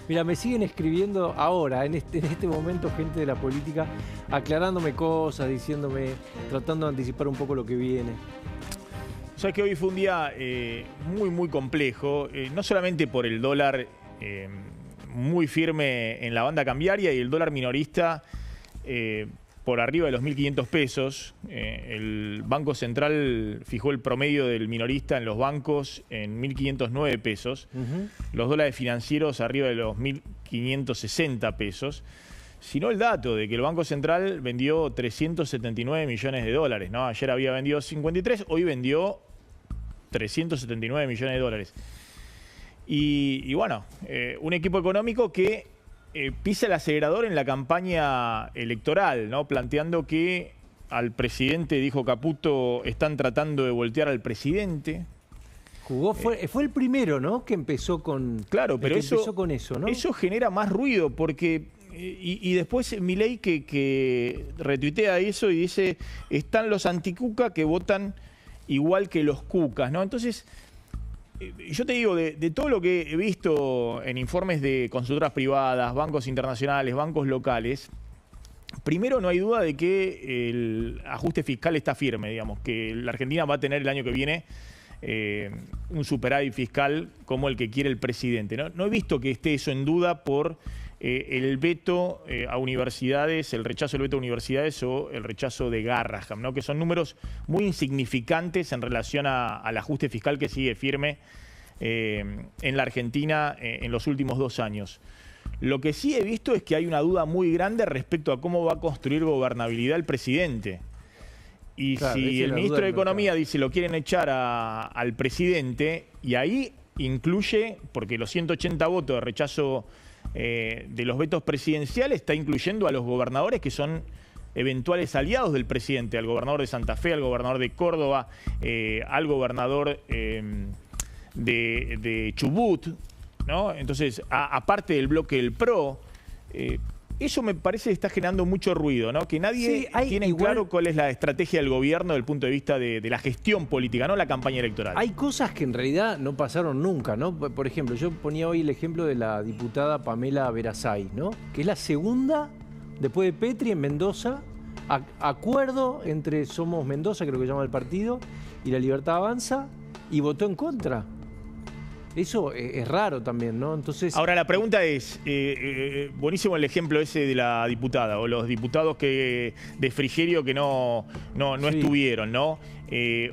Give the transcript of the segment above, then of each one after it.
Mira, me siguen escribiendo ahora, en este momento, gente de la política, aclarándome cosas, diciéndome, tratando de anticipar un poco lo que viene. O sea que hoy fue un día muy complejo, no solamente por el dólar muy firme en la banda cambiaria y el dólar minorista por arriba de los 1.500 pesos. El Banco Central fijó el promedio del minorista en los bancos en 1.509 pesos. Los dólares financieros arriba de los 1.560 pesos. Sino el dato de que el Banco Central vendió 379 millones de dólares, ¿no? Ayer había vendido 53, hoy vendió 379 millones de dólares. Y bueno, un equipo económico que pisa el acelerador en la campaña electoral, ¿no? Planteando que al presidente, dijo Caputo, están tratando de voltear al presidente. Fue el primero, ¿no? Que empezó con, claro, pero empezó con eso, ¿no? Eso genera más ruido porque... Y después Milei que retuitea eso y dice, están los anticuca que votan igual que los cucas, ¿no? Entonces, yo te digo, de todo lo que he visto en informes de consultoras privadas, bancos internacionales, bancos locales, primero no hay duda de que el ajuste fiscal está firme, digamos, que la Argentina va a tener el año que viene un superávit fiscal como el que quiere el presidente, ¿no? No he visto que esté eso en duda por el veto a universidades, el rechazo del veto a universidades o el rechazo de Garrahan, ¿no? Que son números muy insignificantes en relación al ajuste fiscal que sigue firme en la Argentina en los últimos 2 años. Lo que sí he visto es que hay una duda muy grande respecto a cómo va a construir gobernabilidad el presidente. Y claro, si el ministro de Economía dice lo quieren echar al presidente, y ahí incluye, porque los 180 votos de rechazo de los vetos presidenciales está incluyendo a los gobernadores que son eventuales aliados del presidente, al gobernador de Santa Fe, al gobernador de Córdoba, al gobernador de Chubut, ¿no? Entonces, aparte del bloque del PRO, eso me parece que está generando mucho ruido, ¿no? Que nadie tiene claro cuál es la estrategia del gobierno desde el punto de vista de la gestión política, no la campaña electoral. Hay cosas que en realidad no pasaron nunca, ¿no? Por ejemplo, yo ponía hoy el ejemplo de la diputada Pamela Verasay, ¿no? Que es la segunda, después de Petri, en Mendoza, acuerdo entre Somos Mendoza, creo que se llama el partido, y La Libertad Avanza, y votó en contra. Eso es raro también, ¿no? Entonces, ahora la pregunta es, buenísimo el ejemplo ese de la diputada, o los diputados de Frigerio que no estuvieron, ¿no?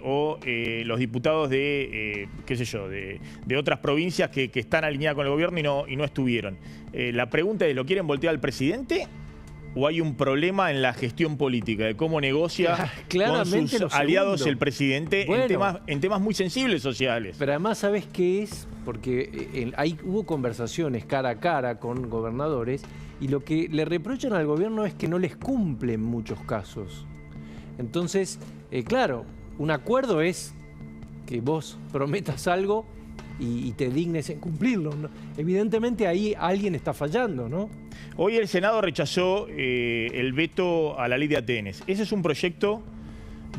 O los diputados de, qué sé yo, de otras provincias que están alineadas con el gobierno y no estuvieron. La pregunta es, ¿lo quieren voltear al presidente? ¿O hay un problema en la gestión política de cómo negocia con sus aliados el presidente en temas muy sensibles sociales? Pero además, ¿sabes qué es? Porque hubo conversaciones cara a cara con gobernadores y lo que le reprochan al gobierno es que no les cumple en muchos casos. Entonces, claro, un acuerdo es que vos prometas algo y te dignes en cumplirlo, ¿no? Evidentemente ahí alguien está fallando, ¿no? Hoy el Senado rechazó el veto a la ley de Atenes. Ese es un proyecto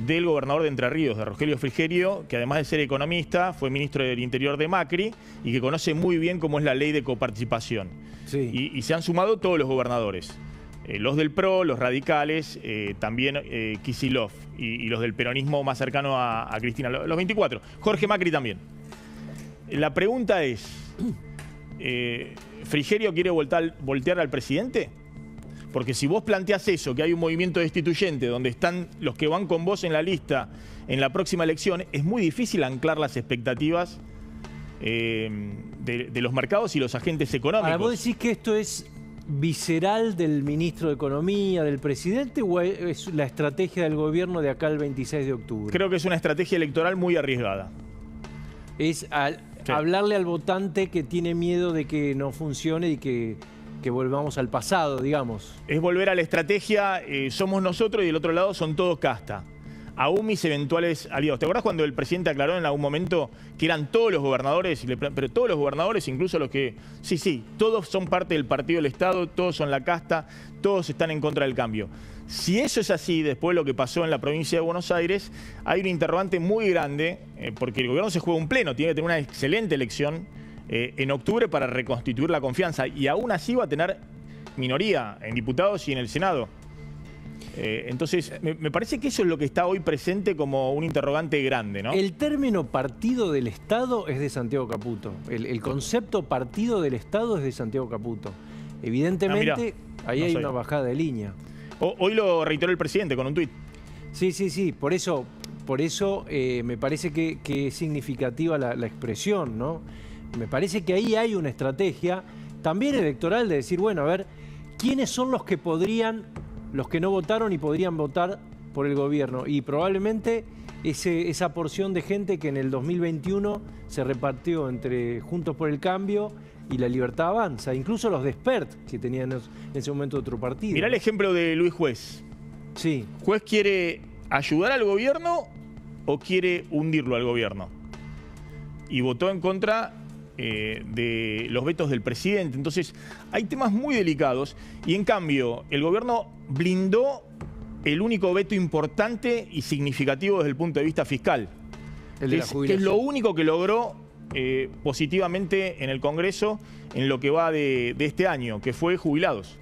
del gobernador de Entre Ríos, de Rogelio Frigerio, que además de ser economista, fue ministro del Interior de Macri y que conoce muy bien cómo es la ley de coparticipación. Sí. Y se han sumado todos los gobernadores. Los del PRO, los radicales, también Kicillof y los del peronismo más cercano a Cristina, los 24. Jorge Macri también. La pregunta es, ¿Frigerio quiere voltear al presidente? Porque si vos planteás eso, que hay un movimiento destituyente donde están los que van con vos en la lista en la próxima elección, es muy difícil anclar las expectativas de los mercados y los agentes económicos. Ahora, ¿vos decís que esto es visceral del ministro de Economía, del presidente, o es la estrategia del gobierno de acá el 26 de octubre? Creo que es una estrategia electoral muy arriesgada. Es hablarle al votante que tiene miedo de que no funcione y que volvamos al pasado, digamos. Es volver a la estrategia, somos nosotros y del otro lado son todos casta. Aún mis eventuales aliados. ¿Te acordás cuando el presidente aclaró en algún momento que eran todos los gobernadores? Pero todos los gobernadores, incluso los que... Sí, todos son parte del partido del Estado, todos son la casta, todos están en contra del cambio. Si eso es así, después de lo que pasó en la provincia de Buenos Aires, hay un interrogante muy grande, porque el gobierno se juega un pleno, tiene que tener una excelente elección en octubre para reconstituir la confianza. Y aún así va a tener minoría en diputados y en el Senado. Entonces, me parece que eso es lo que está hoy presente como un interrogante grande, ¿no? El término partido del Estado es de Santiago Caputo. El concepto partido del Estado es de Santiago Caputo. Evidentemente, ahí hay una bajada de línea. Hoy lo reiteró el presidente con un tuit. Sí. Por eso me parece que es significativa la expresión, ¿no? Me parece que ahí hay una estrategia también electoral de decir, bueno, a ver, ¿quiénes son los que no votaron y podrían votar por el gobierno? Y probablemente esa porción de gente que en el 2021 se repartió entre Juntos por el Cambio y La Libertad Avanza, incluso los de Espert, que tenían en ese momento otro partido. Mirá el ejemplo de Luis Juez. Sí. ¿Juez quiere ayudar al gobierno o quiere hundirlo al gobierno? Y votó en contra de los vetos del presidente. Entonces, hay temas muy delicados y en cambio, el gobierno blindó el único veto importante y significativo desde el punto de vista fiscal. El de la jubilación. Que es lo único que logró positivamente en el Congreso en lo que va de este año, que fue jubilados.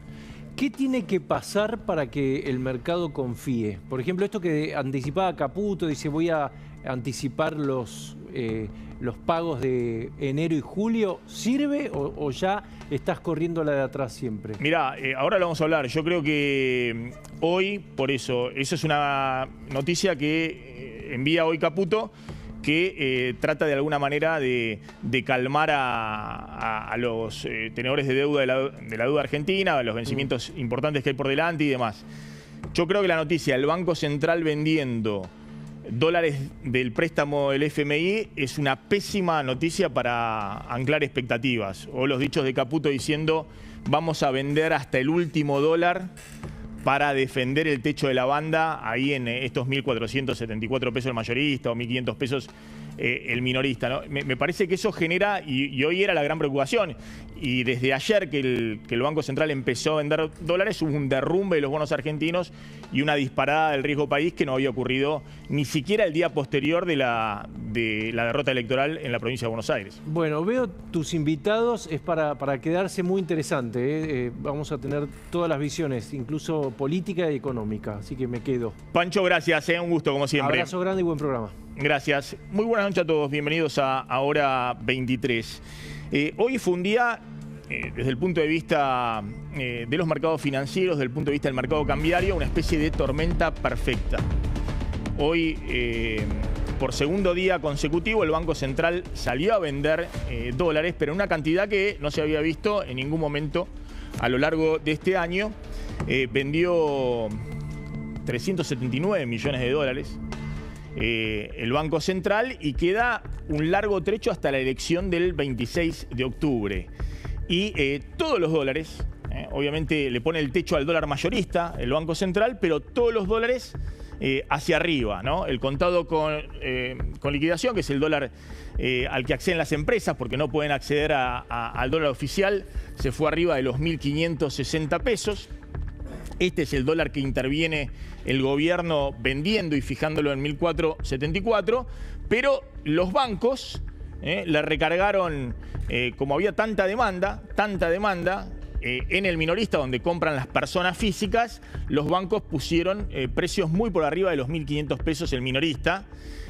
¿Qué tiene que pasar para que el mercado confíe? Por ejemplo, esto que anticipaba Caputo, dice voy a anticipar los pagos de enero y julio, ¿sirve o ya estás corriendo la de atrás siempre? Mirá, ahora lo vamos a hablar. Yo creo que hoy, por eso es una noticia que envía hoy Caputo, que trata de alguna manera de calmar a los tenedores de deuda de la deuda argentina, a los vencimientos importantes que hay por delante y demás. Yo creo que la noticia, el Banco Central vendiendo dólares del préstamo del FMI es una pésima noticia para anclar expectativas. O los dichos de Caputo diciendo vamos a vender hasta el último dólar para defender el techo de la banda ahí en estos 1.474 pesos el mayorista o 1.500 pesos el minorista, ¿no? Me parece que eso genera, y hoy era la gran preocupación, y desde ayer que el Banco Central empezó a vender dólares, hubo un derrumbe de los bonos argentinos y una disparada del riesgo país que no había ocurrido ni siquiera el día posterior de la derrota electoral en la provincia de Buenos Aires. Bueno, veo tus invitados, es para quedarse muy interesante, ¿eh? Vamos a tener todas las visiones, incluso política y económica, así que me quedo. Pancho, gracias, un gusto como siempre. Abrazo grande y buen programa. Gracias. Muy buenas noches a todos. Bienvenidos a Hora 23. Hoy fue un día, desde el punto de vista de los mercados financieros, desde el punto de vista del mercado cambiario, una especie de tormenta perfecta. Hoy, por segundo día consecutivo, el Banco Central salió a vender dólares, pero en una cantidad que no se había visto en ningún momento a lo largo de este año. Vendió 379 millones de dólares. El Banco Central y queda un largo trecho hasta la elección del 26 de octubre. Y todos los dólares, obviamente le pone el techo al dólar mayorista, el Banco Central, pero todos los dólares hacia arriba, ¿no? El contado con liquidación, que es el dólar al que acceden las empresas porque no pueden acceder al dólar oficial, se fue arriba de los 1.560 pesos. Este es el dólar que interviene el gobierno vendiendo y fijándolo en 1.474, pero los bancos le recargaron, como había tanta demanda, en el minorista donde compran las personas físicas, los bancos pusieron precios muy por arriba de los 1.500 pesos el minorista.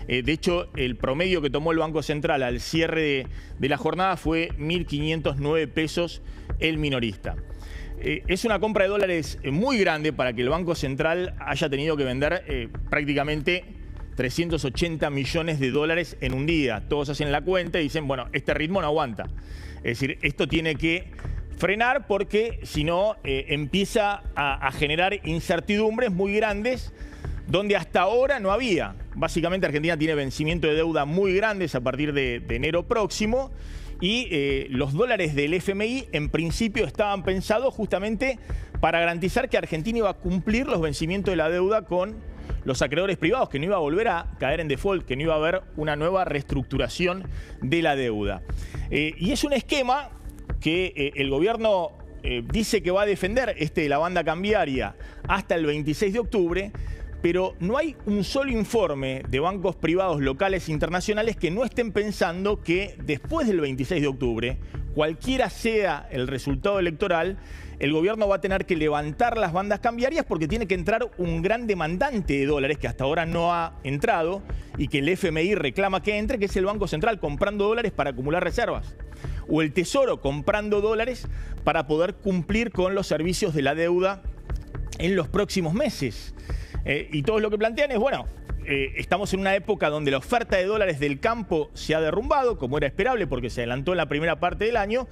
De hecho, el promedio que tomó el Banco Central al cierre de la jornada fue 1.509 pesos el minorista. Es una compra de dólares muy grande para que el Banco Central haya tenido que vender prácticamente 380 millones de dólares en un día. Todos hacen la cuenta y dicen, bueno, este ritmo no aguanta. Es decir, esto tiene que frenar porque si no empieza a generar incertidumbres muy grandes donde hasta ahora no había. Básicamente Argentina tiene vencimiento de deuda muy grandes a partir de enero próximo. Y los dólares del FMI en principio estaban pensados justamente para garantizar que Argentina iba a cumplir los vencimientos de la deuda con los acreedores privados, que no iba a volver a caer en default, que no iba a haber una nueva reestructuración de la deuda. Y es un esquema que el gobierno dice que va a defender de la banda cambiaria hasta el 26 de octubre, pero no hay un solo informe de bancos privados locales e internacionales que no estén pensando que después del 26 de octubre, cualquiera sea el resultado electoral, el gobierno va a tener que levantar las bandas cambiarias porque tiene que entrar un gran demandante de dólares que hasta ahora no ha entrado y que el FMI reclama que entre, que es el Banco Central comprando dólares para acumular reservas. O el Tesoro comprando dólares para poder cumplir con los servicios de la deuda en los próximos meses. Y todo lo que plantean es, bueno, estamos en una época donde la oferta de dólares del campo se ha derrumbado, como era esperable porque se adelantó en la primera parte del año,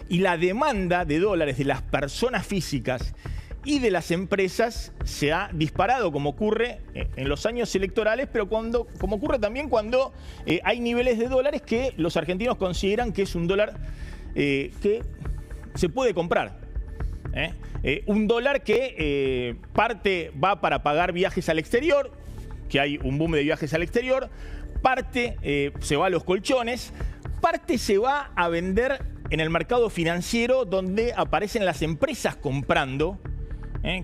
y la demanda de dólares de las personas físicas y de las empresas se ha disparado, como ocurre en los años electorales, pero como ocurre también cuando hay niveles de dólares que los argentinos consideran que es un dólar que se puede comprar. Un dólar que parte va para pagar viajes al exterior, que hay un boom de viajes al exterior, parte se va a los colchones, parte se va a vender en el mercado financiero donde aparecen las empresas comprando,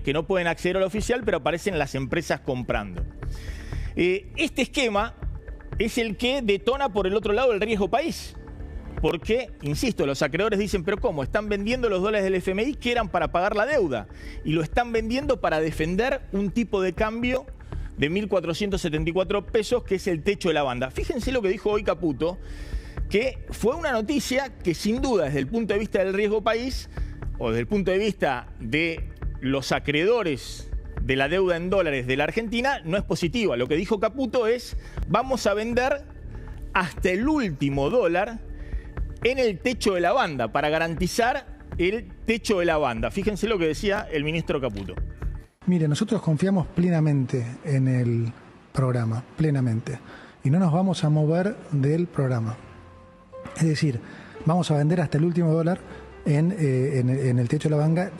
que no pueden acceder al oficial, pero aparecen las empresas comprando. Este esquema es el que detona por el otro lado el riesgo país. Porque, insisto, los acreedores dicen, pero ¿cómo? Están vendiendo los dólares del FMI que eran para pagar la deuda y lo están vendiendo para defender un tipo de cambio de 1.474 pesos, que es el techo de la banda. Fíjense lo que dijo hoy Caputo, que fue una noticia que sin duda desde el punto de vista del riesgo país o desde el punto de vista de los acreedores de la deuda en dólares de la Argentina no es positiva. Lo que dijo Caputo es, vamos a vender hasta el último dólar en el techo de la banda, para garantizar el techo de la banda. Fíjense lo que decía el ministro Caputo. Mire, nosotros confiamos plenamente en el programa, plenamente. Y no nos vamos a mover del programa. Es decir, vamos a vender hasta el último dólar en el techo de la banda.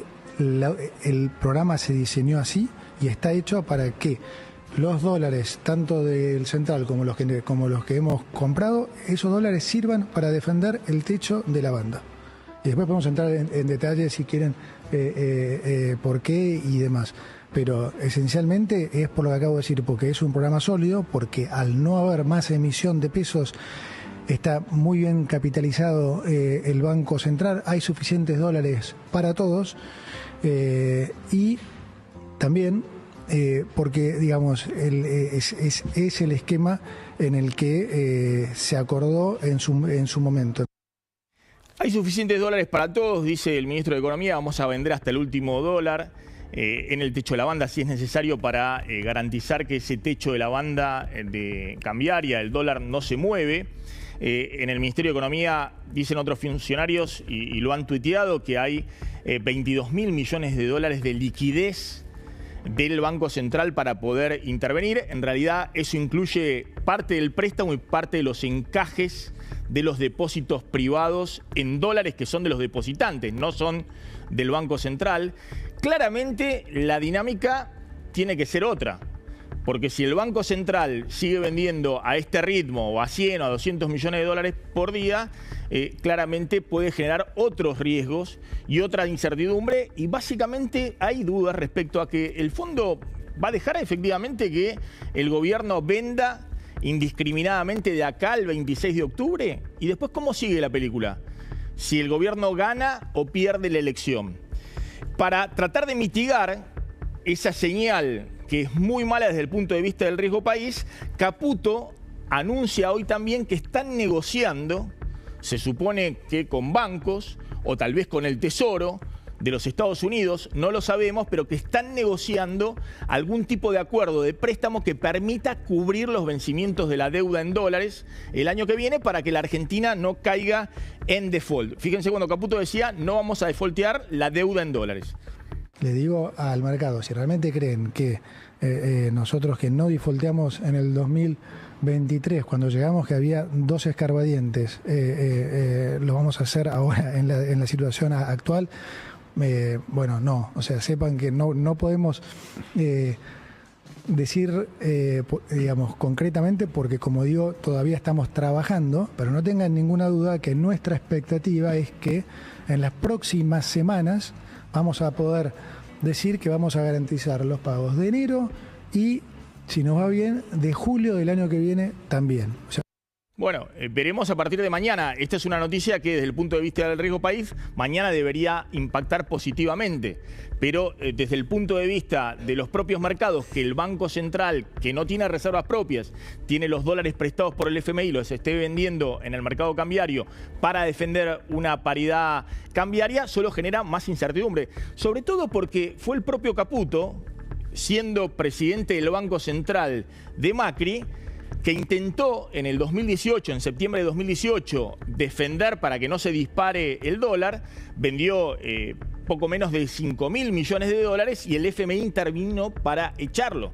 El programa se diseñó así y está hecho para que los dólares, tanto del central como los que hemos comprado, esos dólares sirvan para defender el techo de la banda. Y después podemos entrar en detalles si quieren por qué y demás. Pero esencialmente es por lo que acabo de decir, porque es un programa sólido, porque al no haber más emisión de pesos, está muy bien capitalizado el Banco Central, hay suficientes dólares para todos y también porque, digamos, es el esquema en el que se acordó en su momento. Hay suficientes dólares para todos, dice el ministro de Economía, vamos a vender hasta el último dólar en el techo de la banda si es necesario para garantizar que ese techo de la banda de cambiaria, el dólar, no se mueve. En el Ministerio de Economía dicen otros funcionarios y lo han tuiteado que hay 22.000 millones de dólares de liquidez del Banco Central para poder intervenir. En realidad eso incluye parte del préstamo y parte de los encajes de los depósitos privados en dólares que son de los depositantes, no son del Banco Central. Claramente la dinámica tiene que ser otra, porque si el Banco Central sigue vendiendo a este ritmo o a 100 o a 200 millones de dólares por día, claramente puede generar otros riesgos y otra incertidumbre, y básicamente hay dudas respecto a que el fondo va a dejar efectivamente que el gobierno venda indiscriminadamente de acá al 26 de octubre. Y después, ¿cómo sigue la película? Si el gobierno gana o pierde la elección. Para tratar de mitigar esa señal que es muy mala desde el punto de vista del riesgo país, Caputo anuncia hoy también que están negociando, se supone que con bancos o tal vez con el Tesoro de los Estados Unidos, no lo sabemos, pero que están negociando algún tipo de acuerdo de préstamo que permita cubrir los vencimientos de la deuda en dólares el año que viene para que la Argentina no caiga en default. Fíjense cuando Caputo decía, no vamos a defaultear la deuda en dólares. Le digo al mercado, si realmente creen que nosotros que no defaulteamos en el 2023, cuando llegamos que había 2 escarbadientes, lo vamos a hacer ahora en la situación actual, bueno, no, o sea, sepan que no podemos decir, digamos, concretamente, porque como digo, todavía estamos trabajando, pero no tengan ninguna duda que nuestra expectativa es que en las próximas semanas vamos a poder decir que vamos a garantizar los pagos de enero y si nos va bien, de julio del año que viene también. O sea, bueno, veremos a partir de mañana. Esta es una noticia que desde el punto de vista del riesgo país, mañana debería impactar positivamente. Pero desde el punto de vista de los propios mercados, que el Banco Central, que no tiene reservas propias, tiene los dólares prestados por el FMI, los esté vendiendo en el mercado cambiario para defender una paridad cambiaria, solo genera más incertidumbre. Sobre todo porque fue el propio Caputo, siendo presidente del Banco Central de Macri, que intentó en el 2018, en septiembre de 2018, defender para que no se dispare el dólar, vendió poco menos de 5.000 millones de dólares y el FMI intervino para echarlo,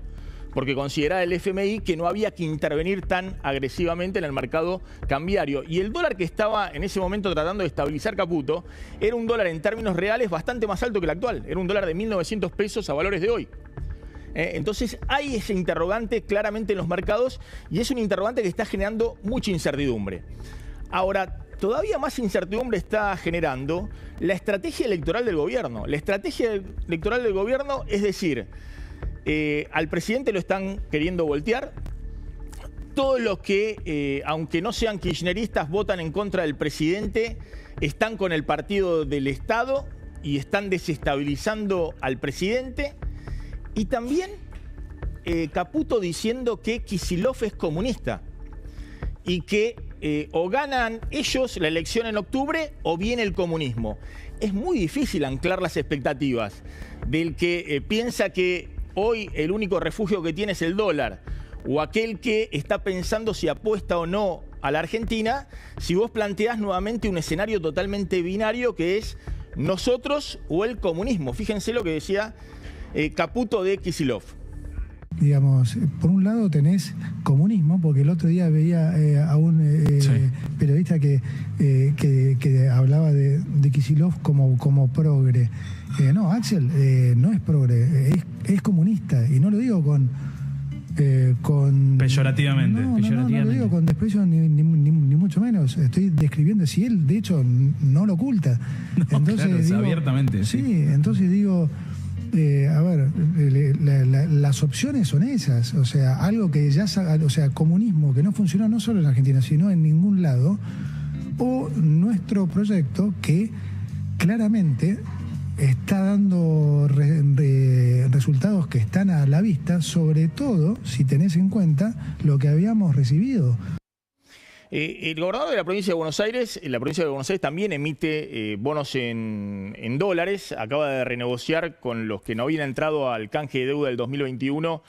porque consideraba el FMI que no había que intervenir tan agresivamente en el mercado cambiario. Y el dólar que estaba en ese momento tratando de estabilizar Caputo era un dólar en términos reales bastante más alto que el actual, era un dólar de 1.900 pesos a valores de hoy. Entonces hay ese interrogante claramente en los mercados y es un interrogante que está generando mucha incertidumbre. Ahora, todavía más incertidumbre está generando la estrategia electoral del gobierno. La estrategia electoral del gobierno, es decir, al presidente lo están queriendo voltear. Todos los que, aunque no sean kirchneristas, votan en contra del presidente, están con el partido del Estado y están desestabilizando al presidente. Y también Caputo diciendo que Kicillof es comunista y que o ganan ellos la elección en octubre o viene el comunismo. Es muy difícil anclar las expectativas del que piensa que hoy el único refugio que tiene es el dólar o aquel que está pensando si apuesta o no a la Argentina, si vos planteás nuevamente un escenario totalmente binario que es nosotros o el comunismo. Fíjense lo que decía Caputo de Kicillof. Digamos, por un lado tenés comunismo, porque el otro día veía a un periodista que hablaba de Kicillof como progre. No, Axel no es progre, es comunista, y no lo digo con peyorativamente. No lo digo con desprecio ni mucho menos. Estoy describiendo, si él de hecho no lo oculta. No, entonces claro, digo, abiertamente. Sí, entonces digo, a ver, las opciones son esas. O sea, algo que ya, o sea, comunismo que no funcionó no solo en Argentina, sino en ningún lado, o nuestro proyecto que claramente está dando resultados que están a la vista, sobre todo si tenés en cuenta lo que habíamos recibido. El gobernador de la provincia de Buenos Aires, también emite bonos en dólares. Acaba de renegociar con los que no habían entrado al canje de deuda del 2021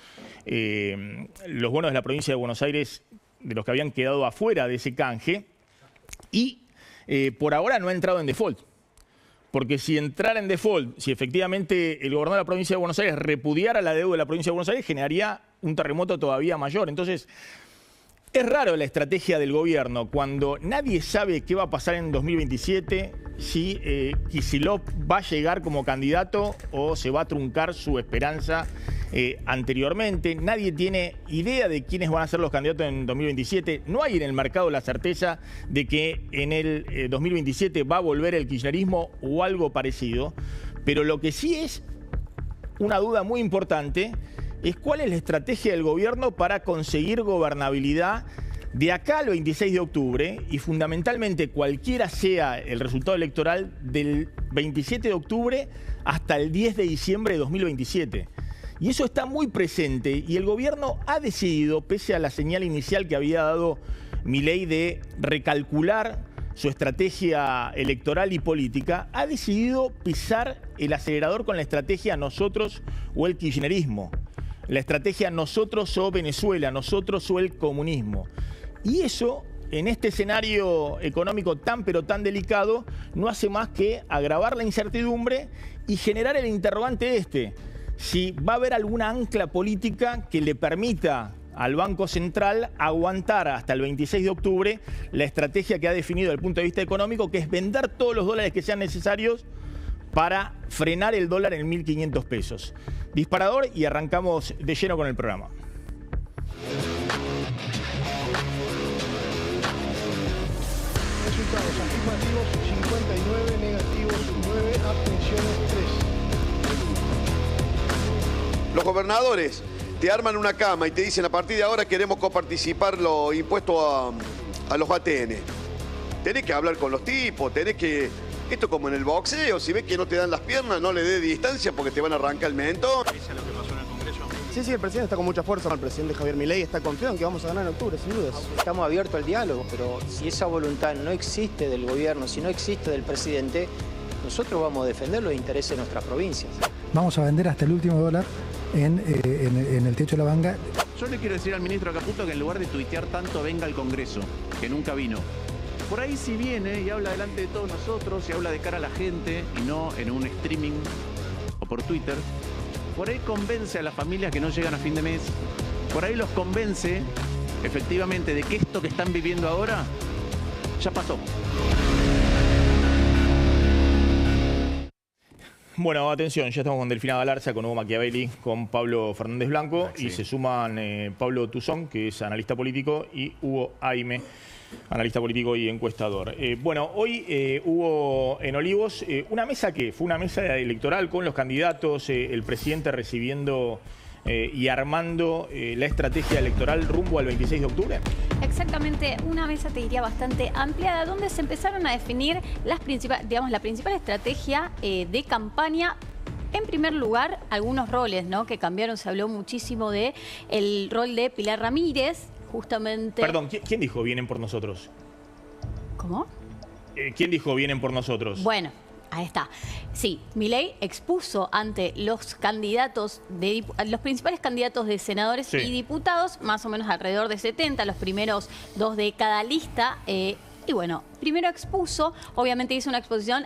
los bonos de la provincia de Buenos Aires, de los que habían quedado afuera de ese canje. Y por ahora no ha entrado en default. Porque si entrara en default, si efectivamente el gobernador de la provincia de Buenos Aires repudiara la deuda de la provincia de Buenos Aires, generaría un terremoto todavía mayor. Entonces, es raro la estrategia del gobierno cuando nadie sabe qué va a pasar en 2027, si Kicillof va a llegar como candidato o se va a truncar su esperanza anteriormente. Nadie tiene idea de quiénes van a ser los candidatos en 2027. No hay en el mercado la certeza de que en el 2027 va a volver el kirchnerismo o algo parecido. Pero lo que sí es una duda muy importante es cuál es la estrategia del gobierno para conseguir gobernabilidad de acá al 26 de octubre y fundamentalmente cualquiera sea el resultado electoral del 27 de octubre hasta el 10 de diciembre de 2027. Y eso está muy presente y el gobierno ha decidido, pese a la señal inicial que había dado Milei de recalcular su estrategia electoral y política, ha decidido pisar el acelerador con la estrategia nosotros o el kirchnerismo. La estrategia nosotros o Venezuela, nosotros o el comunismo. Y eso, en este escenario económico tan pero tan delicado, no hace más que agravar la incertidumbre y generar el interrogante si va a haber alguna ancla política que le permita al Banco Central aguantar hasta el 26 de octubre la estrategia que ha definido desde el punto de vista económico, que es vender todos los dólares que sean necesarios para frenar el dólar en 1.500 pesos. Disparador y arrancamos de lleno con el programa. Resultados afirmativos 59, negativos 9, abstenciones 3. Los gobernadores te arman una cama y te dicen a partir de ahora queremos coparticipar los impuestos a los ATN. Tenés que hablar con los tipos, tenés que... Esto como en el boxeo, si ves que no te dan las piernas, no le dé distancia porque te van a arrancar el mentón. ¿Pese a lo que pasó en el Congreso? Sí, el presidente está con mucha fuerza. El presidente Javier Milei está confiado en que vamos a ganar en octubre, sin dudas. Estamos abiertos al diálogo, pero si esa voluntad no existe del gobierno, si no existe del presidente, nosotros vamos a defender los intereses de nuestras provincias. Vamos a vender hasta el último dólar en el techo de la Banga. Yo le quiero decir al ministro Caputo que en lugar de tuitear tanto, venga al Congreso, que nunca vino. Por ahí si viene y habla delante de todos nosotros y habla de cara a la gente y no en un streaming o por Twitter, por ahí convence a las familias que no llegan a fin de mes, por ahí los convence efectivamente de que esto que están viviendo ahora ya pasó. Bueno, atención, ya estamos con Delfina Galarza, con Hugo Machiavelli, con Pablo Fernández Blanco y se suman Pablo Tuzón, que es analista político, y Hugo Aime, analista político y encuestador. Bueno, hoy hubo en Olivos una mesa que fue una mesa electoral con los candidatos, el presidente recibiendo y armando la estrategia electoral rumbo al 26 de octubre. Exactamente, una mesa, te diría, bastante ampliada, donde se empezaron a definir la principal estrategia de campaña. En primer lugar, algunos roles, ¿no?, que cambiaron. Se habló muchísimo de el rol de Pilar Ramírez, justamente... Perdón, ¿quién dijo vienen por nosotros? ¿Cómo? ¿Quién dijo vienen por nosotros? Bueno, ahí está. Sí, Milei expuso ante los candidatos, los principales candidatos de senadores y diputados, más o menos alrededor de 70, los primeros 2 de cada lista. Y bueno, primero expuso, obviamente hizo una exposición,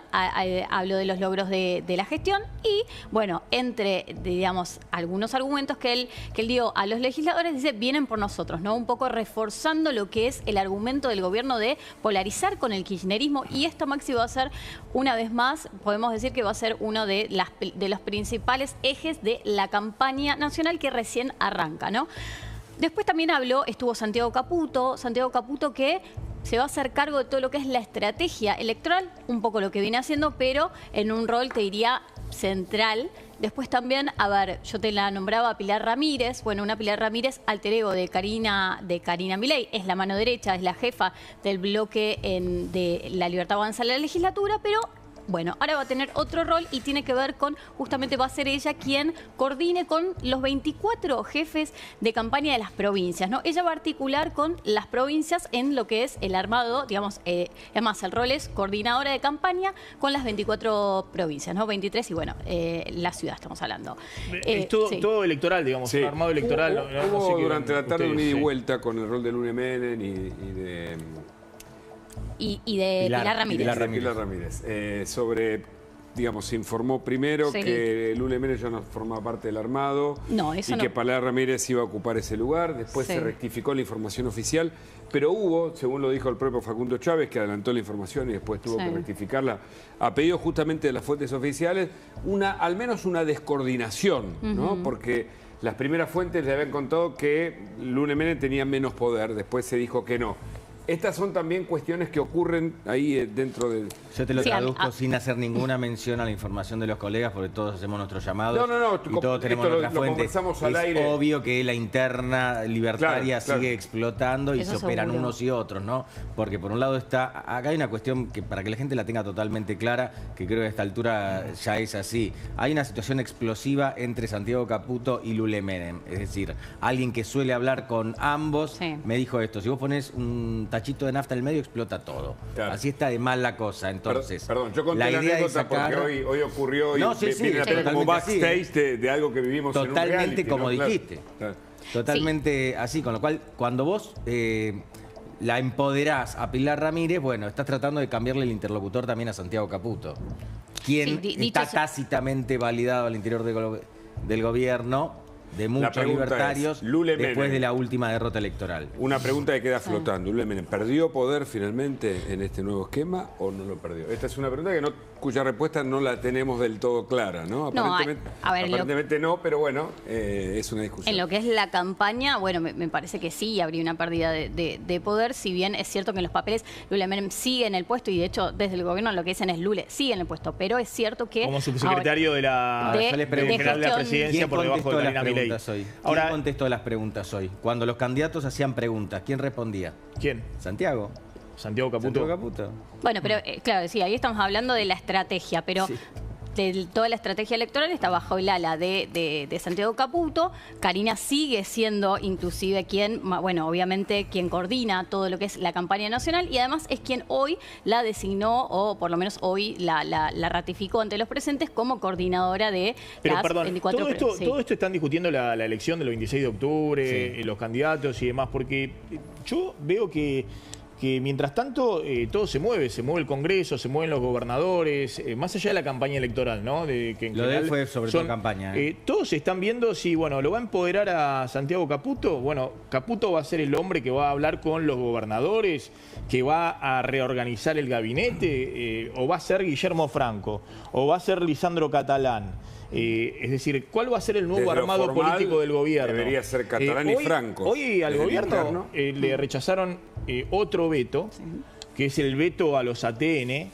habló de los logros de la gestión y, bueno, entre, digamos, algunos argumentos que él dio a los legisladores, dice, vienen por nosotros, ¿no? Un poco reforzando lo que es el argumento del gobierno de polarizar con el kirchnerismo, y esto, Maxi, va a ser, una vez más, podemos decir que va a ser uno de los principales ejes de la campaña nacional que recién arranca, ¿no? Después también estuvo Santiago Caputo que se va a hacer cargo de todo lo que es la estrategia electoral, un poco lo que viene haciendo, pero en un rol, te diría, central. Después también, a ver, yo te la nombraba Pilar Ramírez, bueno, una Pilar Ramírez alter ego de Karina Milei, es la mano derecha, es la jefa del bloque de La Libertad Avanza en la legislatura, pero... Bueno, ahora va a tener otro rol y tiene que ver con, justamente va a ser ella quien coordine con los 24 jefes de campaña de las provincias, ¿no? Ella va a articular con las provincias en lo que es el armado, digamos, además el rol es coordinadora de campaña con las 24 provincias, ¿no? 23 y bueno, la ciudad estamos hablando. Es todo electoral, digamos, un armado electoral. Hubo durante la tarde un ida y vuelta con el rol de Lune Menem y de Pilar Ramírez. Sobre, digamos, se informó primero que Lune Menem ya no formaba parte del armado que Pilar Ramírez iba a ocupar ese lugar. Después se rectificó la información oficial, pero hubo, según lo dijo el propio Facundo Chávez, que adelantó la información y después tuvo que rectificarla, a pedido justamente de las fuentes oficiales, al menos una descoordinación, ¿no? Porque las primeras fuentes le habían contado que Lune Menem tenía menos poder, después se dijo que no. Estas son también cuestiones que ocurren ahí dentro del... Yo te lo traduzco sin hacer ninguna mención a la información de los colegas, porque todos hacemos nuestros llamados. Y todos tenemos nuestras fuentes. Al aire. Es obvio que la interna libertaria sigue explotando y se operan unos y otros, ¿no? Porque por un lado acá hay una cuestión que para que la gente la tenga totalmente clara, que creo que a esta altura ya es así. Hay una situación explosiva entre Santiago Caputo y Lune Menem. Es decir, alguien que suele hablar con ambos me dijo esto: si vos pones un tachito de nafta en el medio, explota todo. Claro. Así está de mal la cosa. Entonces, perdón, yo conté la anécdota porque hoy ocurrió y viene a tener como backstage de algo que vivimos en un reality. Totalmente como dijiste. Claro. Totalmente así, con lo cual, cuando vos la empoderás a Pilar Ramírez, bueno, estás tratando de cambiarle el interlocutor también a Santiago Caputo, quien está tácitamente validado al interior del gobierno de muchos libertarios después de la última derrota electoral. Una pregunta que queda flotando. Lune Menem, ¿perdió poder finalmente en este nuevo esquema o no lo perdió? Esta es una pregunta que cuya respuesta no la tenemos del todo clara, ¿no? Aparentemente no, pero bueno, es una discusión. En lo que es la campaña, bueno, me parece que sí habría una pérdida de poder, si bien es cierto que en los papeles Lula Menem sigue en el puesto, y de hecho desde el gobierno lo que dicen es Lula sigue en el puesto, pero es cierto que... Como subsecretario de la presidencia por debajo de Karina Milei. ¿Quién contestó las preguntas hoy? Cuando los candidatos hacían preguntas, ¿quién respondía? ¿Quién? Santiago. Santiago Caputo. Bueno, pero claro, sí, ahí estamos hablando de la estrategia, pero... Sí. Toda la estrategia electoral está bajo el ala de Santiago Caputo. Karina sigue siendo inclusive quien, bueno, obviamente quien coordina todo lo que es la campaña nacional, y además es quien hoy la designó, o por lo menos hoy la ratificó ante los presentes como coordinadora de las 24 todo esto están discutiendo la elección del 26 de octubre, los candidatos y demás, porque yo veo que mientras tanto todo se mueve el Congreso, se mueven los gobernadores, más allá de la campaña electoral, ¿no? Que lo de él fue sobre todo campaña. Todos están viendo si, bueno, lo va a empoderar a Santiago Caputo. Bueno, Caputo va a ser el hombre que va a hablar con los gobernadores, que va a reorganizar el gabinete, o va a ser Guillermo Franco, o va a ser Lisandro Catalán. Es decir, ¿cuál va a ser el nuevo armado político del gobierno? Debería ser Catalán y Franco. Hoy al gobierno le rechazaron otro veto, que es el veto a los ATN,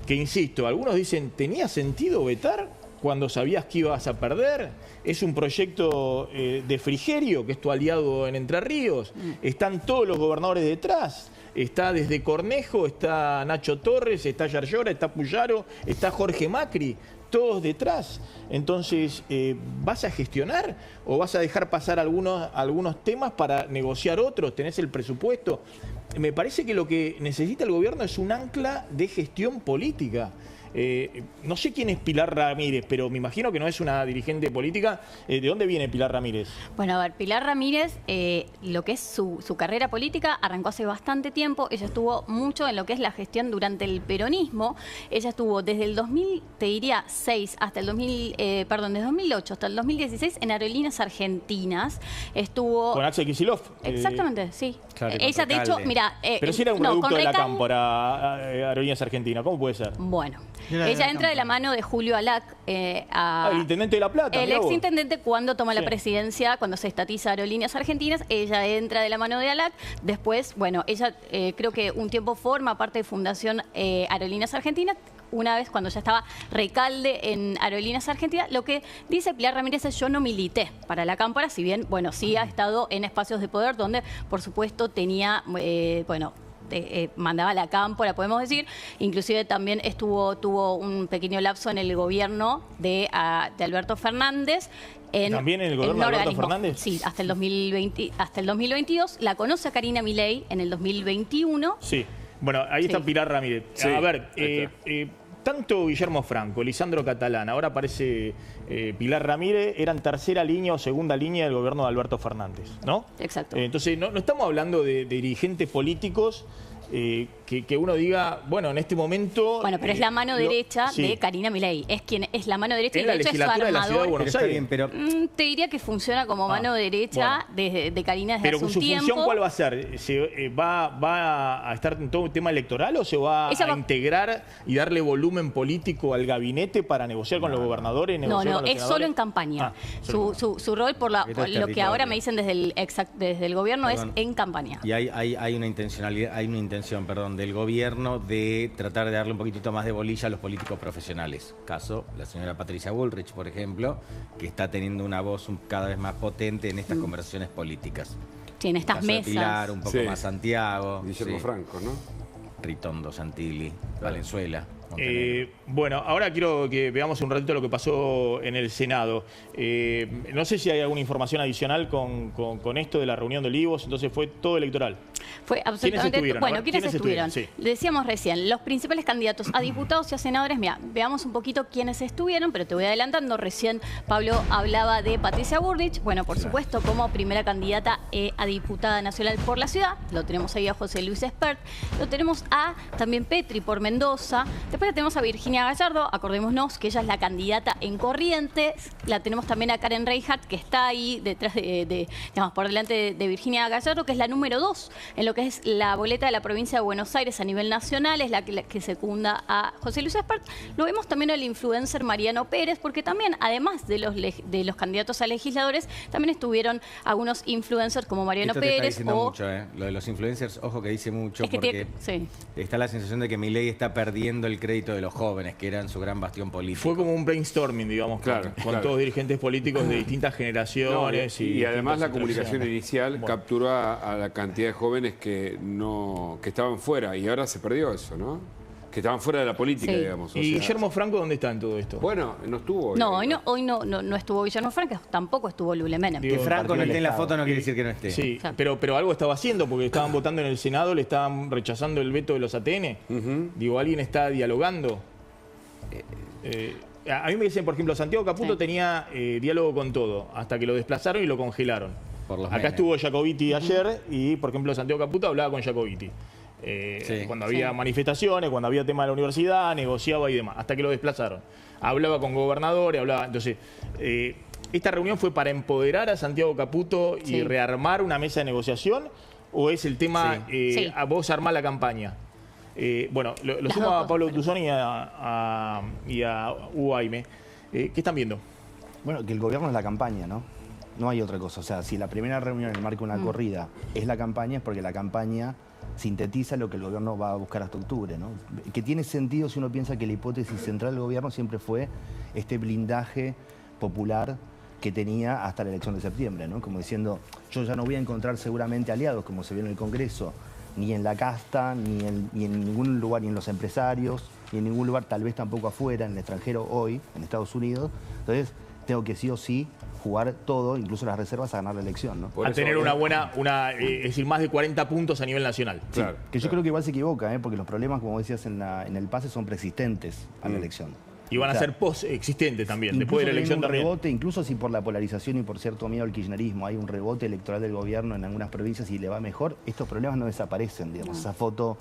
que insisto, algunos dicen, ¿tenía sentido vetar cuando sabías que ibas a perder? Es un proyecto de Frigerio, que es tu aliado en Entre Ríos. Están todos los gobernadores detrás. Está desde Cornejo, está Nacho Torres, está Yarlora, está Puyaro, está Jorge Macri. Todos detrás. Entonces, ¿vas a gestionar o vas a dejar pasar algunos temas para negociar otros? ¿Tenés el presupuesto? Me parece que lo que necesita el gobierno es un ancla de gestión política. No sé quién es Pilar Ramírez, pero me imagino que no es una dirigente política. ¿De dónde viene Pilar Ramírez? Bueno, a ver, Pilar Ramírez, lo que es su carrera política, arrancó hace bastante tiempo. Ella estuvo mucho en lo que es la gestión durante el peronismo. Ella estuvo desde el 2006 hasta el desde 2008 hasta el 2016 en Aerolíneas Argentinas. Estuvo... Con Axel Kicillof. Exactamente, sí. Claro, ella, de hecho, mira... pero si era un producto de la Cámpora, Aerolíneas Argentinas, ¿cómo puede ser? Bueno... Ella entra de la mano de Julio Alac el intendente de La Plata. El exintendente cuando toma la presidencia, cuando se estatiza Aerolíneas Argentinas, ella entra de la mano de Alac. Después, bueno, ella creo que un tiempo forma parte de Fundación Aerolíneas Argentinas. Una vez cuando ya estaba Recalde en Aerolíneas Argentinas, lo que dice Pilar Ramírez es: yo no milité para la Cámpora, si bien, bueno, sí ha estado en espacios de poder donde, por supuesto, tenía, mandaba la cámpora, podemos decir. Inclusive también tuvo un pequeño lapso en el gobierno de Alberto Fernández. ¿También en el gobierno de Alberto Fernández? Sí, hasta el 2022. La conoce a Karina Milei en el 2021. Sí. Bueno, ahí está Pilar Ramírez. Sí, a ver, tanto Guillermo Franco, Lisandro Catalán, ahora aparece Pilar Ramírez, eran tercera línea o segunda línea del gobierno de Alberto Fernández, ¿no? Exacto. Entonces, no estamos hablando de dirigentes políticos que uno diga, bueno, en este momento... Bueno, pero es la mano derecha de Karina Milei. Es la mano derecha, y de hecho es su armador. De la Ciudad de Buenos Aires. Pero... te diría que funciona como mano derecha de Karina desde hace un tiempo. ¿Pero su función cuál va a ser? ¿Va a estar en todo un tema electoral o se va a integrar y darle volumen político al gabinete para negociar con los gobernadores? No, es solo en campaña. Su rol, por lo que ahora me dicen desde el gobierno, es en campaña. Y hay una intencionalidad, del gobierno de tratar de darle un poquitito más de bolilla a los políticos profesionales. Caso, la señora Patricia Bullrich, por ejemplo, que está teniendo una voz cada vez más potente en estas conversaciones políticas. Sí, en estas mesas. Pilar, un poco más Santiago. Guillermo Franco, ¿no? Ritondo, Santilli, Valenzuela. Bueno, ahora quiero que veamos un ratito lo que pasó en el Senado. No sé si hay alguna información adicional con esto de la reunión de Olivos. Entonces fue todo electoral. Fue absolutamente... ¿Quiénes estuvieron? Sí. Decíamos recién, los principales candidatos a diputados y a senadores. Mira, veamos un poquito quiénes estuvieron, pero te voy adelantando. Recién Pablo hablaba de Patricia Bullrich. Bueno, por supuesto, como primera candidata a diputada nacional por la ciudad. Lo tenemos ahí a José Luis Espert. Lo tenemos a también Petri por Mendoza. Después tenemos a Virginia Gallardo, acordémonos que ella es la candidata en Corrientes. La tenemos también a Karen Reinhardt, que está ahí detrás digamos, por delante de Virginia Gallardo, que es la número 2 en lo que es la boleta de la provincia de Buenos Aires a nivel nacional, es la que secunda a José Luis Espert. Lo vemos también al influencer Mariano Pérez, porque también, además de los candidatos a legisladores, también estuvieron algunos influencers como Mariano Esto Pérez. Está diciendo mucho, Lo de los influencers, ojo que dice mucho, es que porque está la sensación de que Milei está perdiendo el crédito de los jóvenes, que eran su gran bastión político. Fue como un brainstorming, digamos, con todos dirigentes políticos de distintas generaciones. Y además la comunicación inicial capturó a la cantidad de jóvenes que estaban fuera, y ahora se perdió eso, ¿no? Que estaban fuera de la política, digamos. ¿Y Guillermo Franco dónde está en todo esto? Bueno, no estuvo. No, hoy no estuvo Guillermo Franco, tampoco estuvo Lule Menem. Que Franco no esté en la foto no quiere decir que no esté. Sí, pero algo estaba haciendo, porque estaban votando en el Senado, le estaban rechazando el veto de los ATN. Digo, ¿alguien está dialogando? A mí me dicen, por ejemplo, Santiago Caputo tenía diálogo con todo, hasta que lo desplazaron y lo congelaron. Acá estuvo Jacobiti ayer y, por ejemplo, Santiago Caputo hablaba con Jacobiti. Cuando había manifestaciones, cuando había tema de la universidad, negociaba y demás, hasta que lo desplazaron. Hablaba con gobernadores, hablaba... Entonces, ¿esta reunión fue para empoderar a Santiago Caputo y rearmar una mesa de negociación? ¿O es el tema, a vos armar la campaña? Bueno, lo sumo a Pablo Tuzón y a Hugo Aime. ¿Qué están viendo? Bueno, que el gobierno es la campaña, ¿no? No hay otra cosa. O sea, si la primera reunión en el marco de una corrida es la campaña, es porque la campaña sintetiza lo que el gobierno va a buscar hasta octubre, ¿no? Que tiene sentido si uno piensa que la hipótesis central del gobierno siempre fue este blindaje popular que tenía hasta la elección de septiembre, ¿no? Como diciendo, yo ya no voy a encontrar seguramente aliados, como se vio en el Congreso, ni en la casta, ni en ningún lugar, ni en los empresarios, ni en ningún lugar, tal vez tampoco afuera, en el extranjero hoy, en Estados Unidos. Entonces, tengo que sí o sí jugar todo, incluso las reservas, a ganar la elección, ¿no? A tener una buena, es decir, más de 40 puntos a nivel nacional. Sí, que yo creo que igual se equivoca, porque los problemas, como decías en el pase, son preexistentes a la elección. Y van a ser post-existentes también, después de la elección también. Rebote, incluso si por la polarización y por cierto miedo al kirchnerismo hay un rebote electoral del gobierno en algunas provincias y le va mejor, estos problemas no desaparecen, digamos. Esa foto,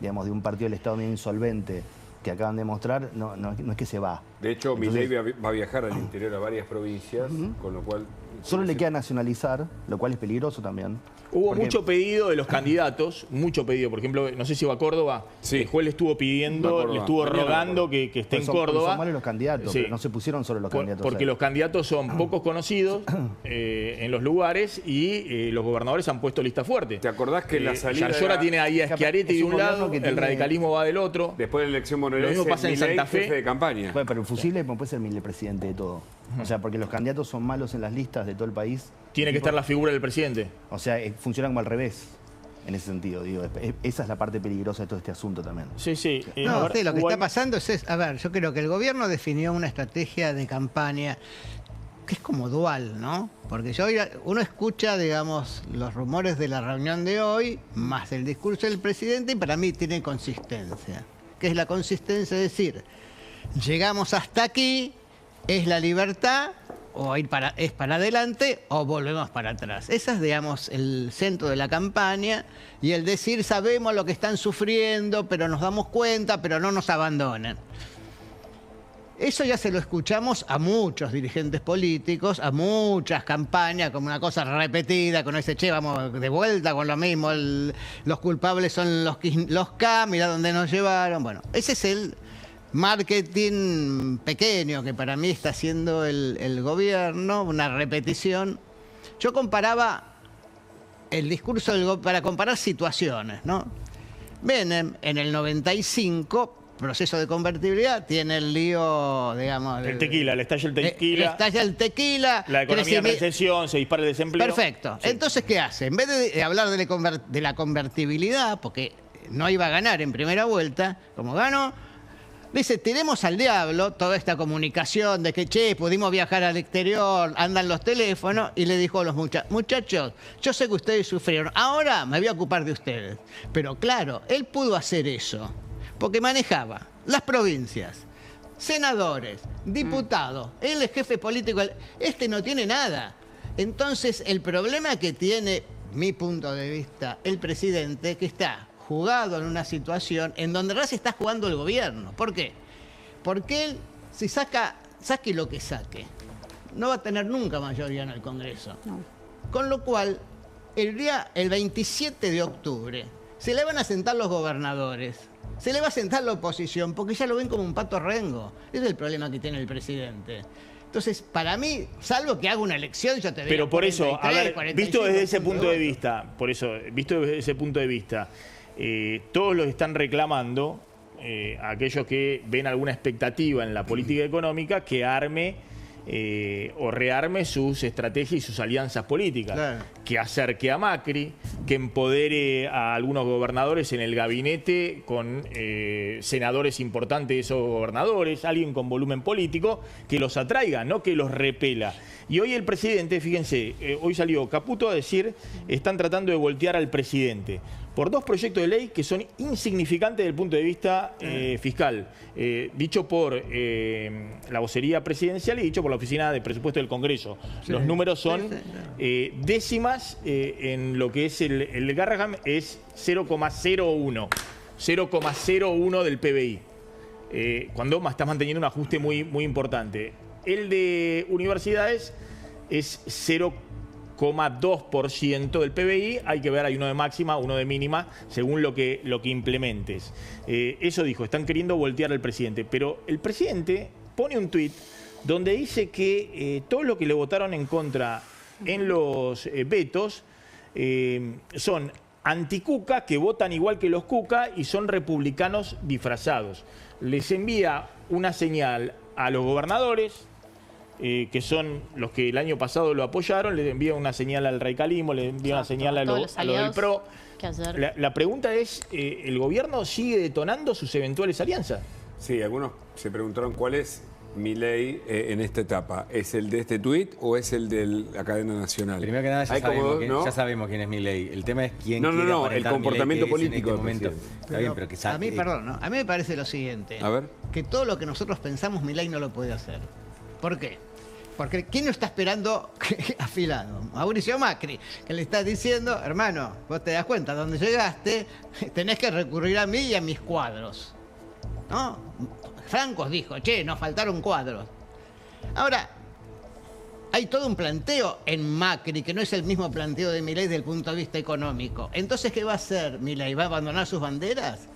digamos, de un partido del Estado medio insolvente que acaban de mostrar, no es que se va. De hecho, Milei va a viajar al interior a varias provincias, con lo cual... Solo le queda nacionalizar, lo cual es peligroso también. Hubo mucho pedido de los candidatos, mucho pedido. Por ejemplo, no sé si va a Córdoba, el juez le estuvo pidiendo, le estuvo rogando que esté en Córdoba. Son malos los candidatos, pero no se pusieron solo los candidatos. Porque los candidatos son pocos conocidos en los lugares y los gobernadores han puesto lista fuerte. ¿Te acordás que la salida... Yarlora tiene ahí a Schiaretti de un lado, el radicalismo va del otro. Después de la elección bonaerense, lo mismo pasa en Santa Fe. Jefe de campaña. Bueno, pero el fusible puede ser el presidente de todo. O sea, porque los candidatos son malos en las listas de todo el país. Tiene que estar la figura del presidente. O sea, funciona como al revés, en ese sentido. Digo, esa es la parte peligrosa de todo este asunto también. Sí, sí. Lo que está pasando es, a ver, yo creo que el gobierno definió una estrategia de campaña que es como dual, ¿no? Porque uno escucha, digamos, los rumores de la reunión de hoy, más el discurso del presidente, y para mí tiene consistencia. ¿Qué es la consistencia? Es decir, llegamos hasta aquí, es la libertad, o es para adelante, o volvemos para atrás. Ese es, digamos, el centro de la campaña, y el decir, sabemos lo que están sufriendo, pero nos damos cuenta, pero no nos abandonan. Eso ya se lo escuchamos a muchos dirigentes políticos, a muchas campañas, como una cosa repetida, con ese, che, vamos de vuelta con lo mismo, los culpables son los K, mirá dónde nos llevaron. Bueno, ese es el marketing pequeño que para mí está haciendo el gobierno, una repetición. Yo comparaba el discurso para comparar situaciones, ¿no? Menem, en el 95, proceso de convertibilidad, tiene el lío, digamos... El tequila, le estalla el tequila. Le estalla el tequila. La economía en recesión, se dispara el desempleo. Perfecto. Sí. Entonces, ¿qué hace? En vez de hablar de la convertibilidad, porque no iba a ganar en primera vuelta, como ganó, dice, tiremos al diablo toda esta comunicación de que, che, pudimos viajar al exterior, andan los teléfonos, y le dijo a los muchachos, yo sé que ustedes sufrieron, ahora me voy a ocupar de ustedes. Pero claro, él pudo hacer eso, porque manejaba las provincias, senadores, diputados, él es jefe político, este no tiene nada. Entonces, el problema que tiene, mi punto de vista, el presidente, que está jugado en una situación en donde ahora se está jugando el gobierno. ¿Por qué? Porque él, si saque lo que saque, no va a tener nunca mayoría en el Congreso. No. Con lo cual, el 27 de octubre, se le van a sentar los gobernadores, se le va a sentar la oposición, porque ya lo ven como un pato rengo. Ese es el problema que tiene el presidente. Entonces, para mí, salvo que haga una elección, yo te digo. Pero por eso, a ver, visto desde ese punto de vista, todos los están reclamando, aquellos que ven alguna expectativa en la política económica, que arme o rearme sus estrategias y sus alianzas políticas. Claro. Que acerque a Macri, que empodere a algunos gobernadores en el gabinete con senadores importantes de esos gobernadores, alguien con volumen político, que los atraiga, no que los repela. Y hoy el presidente, fíjense, hoy salió Caputo a decir, están tratando de voltear al presidente por 2 proyectos de ley que son insignificantes desde el punto de vista fiscal, dicho por la vocería presidencial y dicho por la Oficina de Presupuesto del Congreso. Sí. Los números son décimas en lo que es el Garraham, es 0,01 del PBI, cuando está manteniendo un ajuste muy, muy importante. El de universidades es 0,2% del PBI, hay que ver, hay uno de máxima, uno de mínima, según lo que implementes. Eso dijo, están queriendo voltear al presidente, pero el presidente pone un tuit donde dice que todo lo que le votaron en contra en los vetos son anticuca, que votan igual que los cuca y son republicanos disfrazados. Les envía una señal a los gobernadores, que son los que el año pasado lo apoyaron, les envía una señal al radicalismo, les envía una señal a lo del PRO. La pregunta es, ¿el gobierno sigue detonando sus eventuales alianzas? Sí, algunos se preguntaron cuál es Milei en esta etapa. ¿Es el de este tuit o es el de la cadena nacional? Primero que nada, ya sabemos quién es Milei. El tema es quién quiere el comportamiento político en este momento. Está bien, pero que a mí, perdón, a mí me parece lo siguiente. A ver. Que todo lo que nosotros pensamos, Milei no lo puede hacer. ¿Por qué? Porque ¿quién no está esperando afilado? Mauricio Macri, que le está diciendo, hermano, vos te das cuenta, donde llegaste, tenés que recurrir a mí y a mis cuadros. ¿No? Francos dijo, che, nos faltaron cuadros. Ahora, hay todo un planteo en Macri, que no es el mismo planteo de Milei desde el punto de vista económico. Entonces, ¿qué va a hacer Milei? ¿Va a abandonar sus banderas?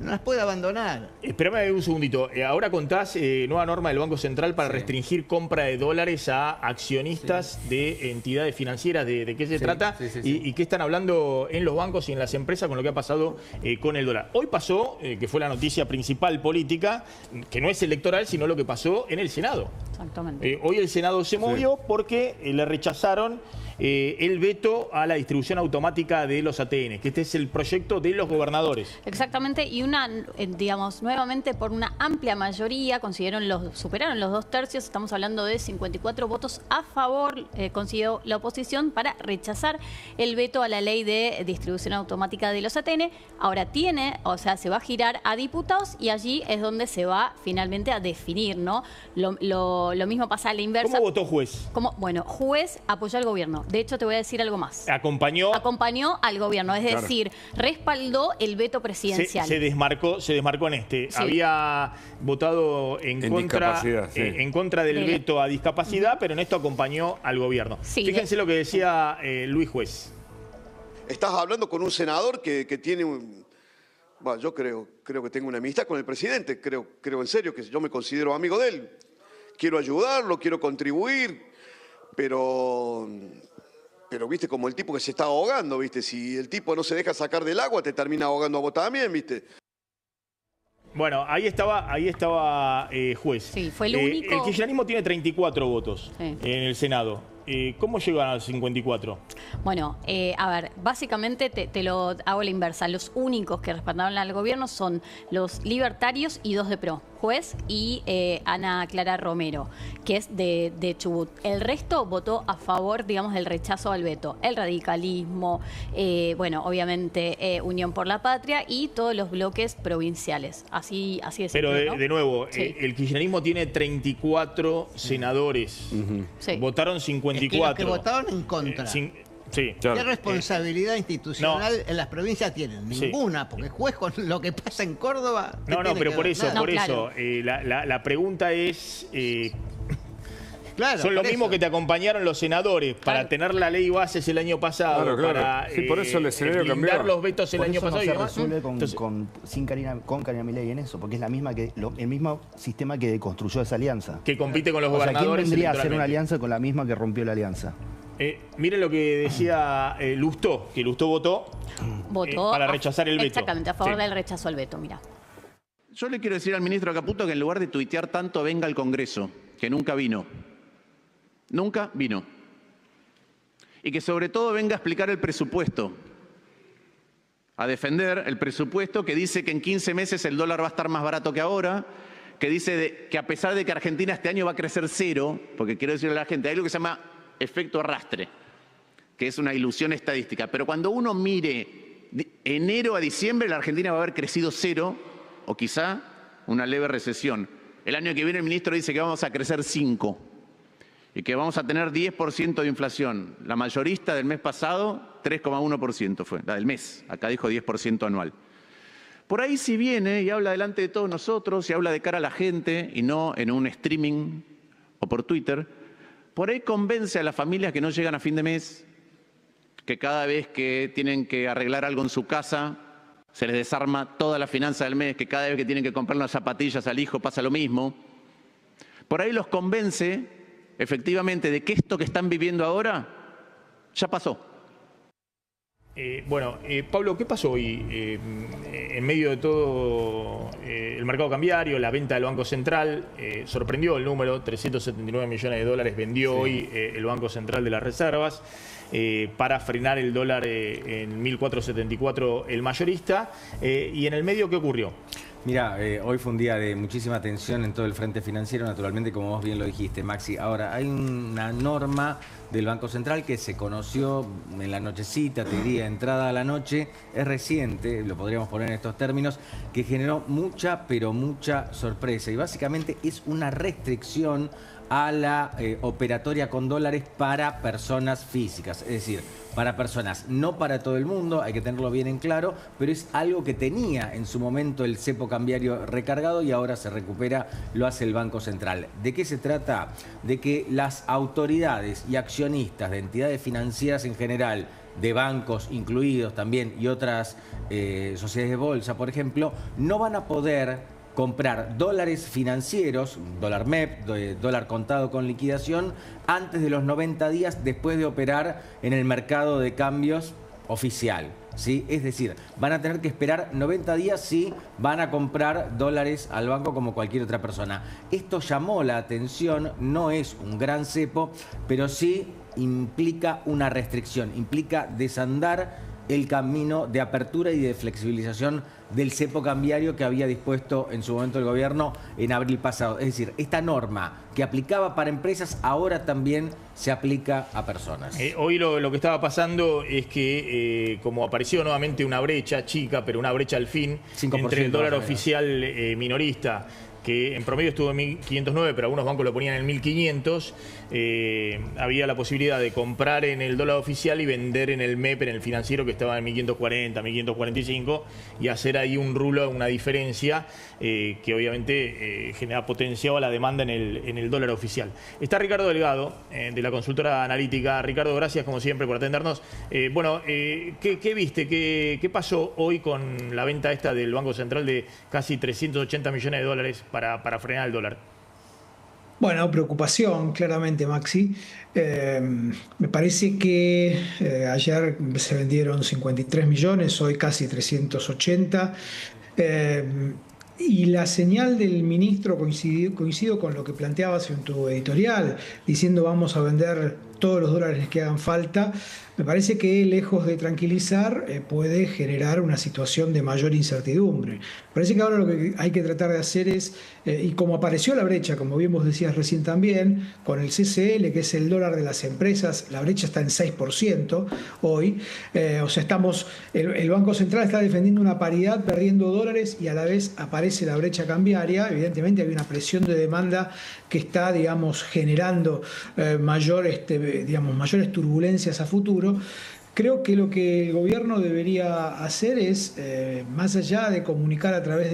No las puede abandonar. Espérame un segundito. Ahora contás nueva norma del Banco Central para restringir compra de dólares a accionistas de entidades financieras. ¿De qué se trata? Y qué están hablando en los bancos y en las empresas con lo que ha pasado con el dólar. Hoy pasó, que fue la noticia principal política, que no es electoral, sino lo que pasó en el Senado. Exactamente. Hoy el Senado se movió porque le rechazaron el veto a la distribución automática de los ATN, que este es el proyecto de los gobernadores. Exactamente, y digamos, nuevamente por una amplia mayoría, superaron los 2/3, estamos hablando de 54 votos a favor, consiguió la oposición para rechazar el veto a la ley de distribución automática de los ATN. Ahora se va a girar a diputados y allí es donde se va finalmente a definir, ¿no? Lo mismo pasa a la inversa. ¿Cómo votó Juez? Bueno, Juez apoyó al gobierno. De hecho, te voy a decir algo más. Acompañó al gobierno, es decir, respaldó el veto presidencial. Se desmarcó en este. Sí. Había votado en contra del veto a discapacidad, pero en esto acompañó al gobierno. Sí, fíjense lo que decía Luis Juez. Estás hablando con un senador que tiene yo creo que tengo una amistad con el presidente. Creo en serio que yo me considero amigo de él. Quiero ayudarlo, quiero contribuir, pero viste, como el tipo que se está ahogando, viste, si el tipo no se deja sacar del agua, te termina ahogando a vos también, viste. Bueno, ahí estaba Juez. Sí, fue el único. El kirchnerismo tiene 34 votos en el Senado. ¿Cómo llegan a los 54? Bueno, a ver, básicamente te lo hago a la inversa. Los únicos que respaldaron al gobierno son los libertarios y 2 de PRO, Juez y Ana Clara Romero, que es de Chubut. El resto votó a favor, digamos, del rechazo al veto. El radicalismo, obviamente Unión por la Patria y todos los bloques provinciales. Así es. Pero de nuevo, el kirchnerismo tiene 34 senadores. Sí. Votaron 54. Es que los que votaron en contra. Sí, ¿Qué responsabilidad institucional en las provincias tienen? Ninguna, porque juez con lo que pasa en Córdoba... No, pero por eso, la pregunta es... Claro, son lo mismo que te acompañaron los senadores para tener la ley bases el año pasado, para por eso el escenario blindar los vetos el año pasado. No se resuelve con Karina Milei en eso, porque es la misma el mismo sistema que construyó esa alianza. Que compite con los gobernadores. ¿Quién vendría a hacer una alianza con la misma que rompió la alianza? Miren lo que decía Lustó, que Lustó votó para rechazar el veto. Exactamente, a favor del rechazo al veto, mira. Yo le quiero decir al ministro Caputo que en lugar de tuitear tanto venga al Congreso, que nunca vino. Nunca vino. Y que sobre todo venga a explicar el presupuesto, a defender el presupuesto que dice que en 15 meses el dólar va a estar más barato que ahora, que dice que a pesar de que Argentina este año va a crecer 0, porque quiero decirle a la gente, hay algo que se llama efecto arrastre, que es una ilusión estadística, pero cuando uno mire de enero a diciembre, la Argentina va a haber crecido 0 o quizá una leve recesión. El año que viene el ministro dice que vamos a crecer 5 y que vamos a tener 10% de inflación. La mayorista del mes pasado, 3,1% fue, la del mes. Acá dijo 10% anual. Por ahí si viene y habla delante de todos nosotros y habla de cara a la gente y no en un streaming o por Twitter, por ahí convence a las familias que no llegan a fin de mes, que cada vez que tienen que arreglar algo en su casa, se les desarma toda la finanza del mes, que cada vez que tienen que comprar unas zapatillas al hijo pasa lo mismo. Por ahí los convence efectivamente de que esto que están viviendo ahora ya pasó. Pablo, ¿qué pasó hoy en medio de todo el mercado cambiario, la venta del Banco Central? Sorprendió el número, 379 millones de dólares vendió hoy el Banco Central de las Reservas para frenar el dólar en 1.474 el mayorista. ¿Y en el medio qué ocurrió? Mira, hoy fue un día de muchísima tensión en todo el frente financiero, naturalmente, como vos bien lo dijiste, Maxi. Ahora, hay una norma del Banco Central que se conoció en la nochecita, te diría, entrada a la noche, es reciente, lo podríamos poner en estos términos, que generó mucha, pero mucha sorpresa. Y básicamente es una restricción a la operatoria con dólares para personas físicas, es decir, para personas, no para todo el mundo, hay que tenerlo bien en claro, pero es algo que tenía en su momento el cepo cambiario recargado y ahora se recupera, lo hace el Banco Central. ¿De qué se trata? De que las autoridades y accionistas de entidades financieras en general, de bancos incluidos también y otras sociedades de bolsa, por ejemplo, no van a poder comprar dólares financieros, dólar MEP, dólar contado con liquidación, antes de los 90 días después de operar en el mercado de cambios oficial, ¿sí? Es decir, van a tener que esperar 90 días si van a comprar dólares al banco como cualquier otra persona. Esto llamó la atención, no es un gran cepo, pero sí implica una restricción, implica desandar el camino de apertura y de flexibilización del cepo cambiario que había dispuesto en su momento el gobierno en abril pasado. Es decir, esta norma que aplicaba para empresas ahora también se aplica a personas. Hoy lo que estaba pasando es que como apareció nuevamente una brecha chica, pero una brecha al fin, entre el dólar oficial minorista, que en promedio estuvo en 1.509, pero algunos bancos lo ponían en 1.500, había la posibilidad de comprar en el dólar oficial y vender en el MEP, en el financiero, que estaba en 1.540, 1.545, y hacer ahí un rulo, una diferencia que obviamente potenciaba la demanda en el dólar oficial. Está Ricardo Delgado, de la consultora analítica. Ricardo, gracias como siempre por atendernos. ¿Qué viste? ¿Qué pasó hoy con la venta esta del Banco Central de casi 380 millones de dólares para frenar el dólar? Bueno, preocupación, claramente, Maxi. Me parece que ayer se vendieron 53 millones, hoy casi 380. Y la señal del ministro coincido con lo que planteabas en tu editorial, diciendo vamos a vender todos los dólares que hagan falta. Me parece que lejos de tranquilizar puede generar una situación de mayor incertidumbre. Me parece que ahora lo que hay que tratar de hacer es, y como apareció la brecha, como bien vos decías recién también, con el CCL, que es el dólar de las empresas, la brecha está en 6% hoy. O sea, el Banco Central está defendiendo una paridad, perdiendo dólares, y a la vez aparece la brecha cambiaria. Evidentemente hay una presión de demanda que está, digamos, generando mayor digamos, mayores turbulencias a futuro. Creo que lo que el gobierno debería hacer es, más allá de comunicar a través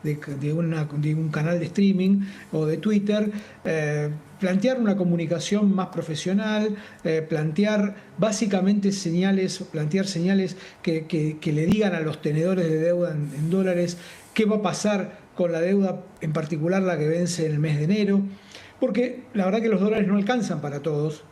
de un canal de streaming o de Twitter, plantear una comunicación más profesional, plantear básicamente señales que le digan a los tenedores de deuda en dólares qué va a pasar con la deuda, en particular la que vence en el mes de enero, porque la verdad que los dólares no alcanzan para todos.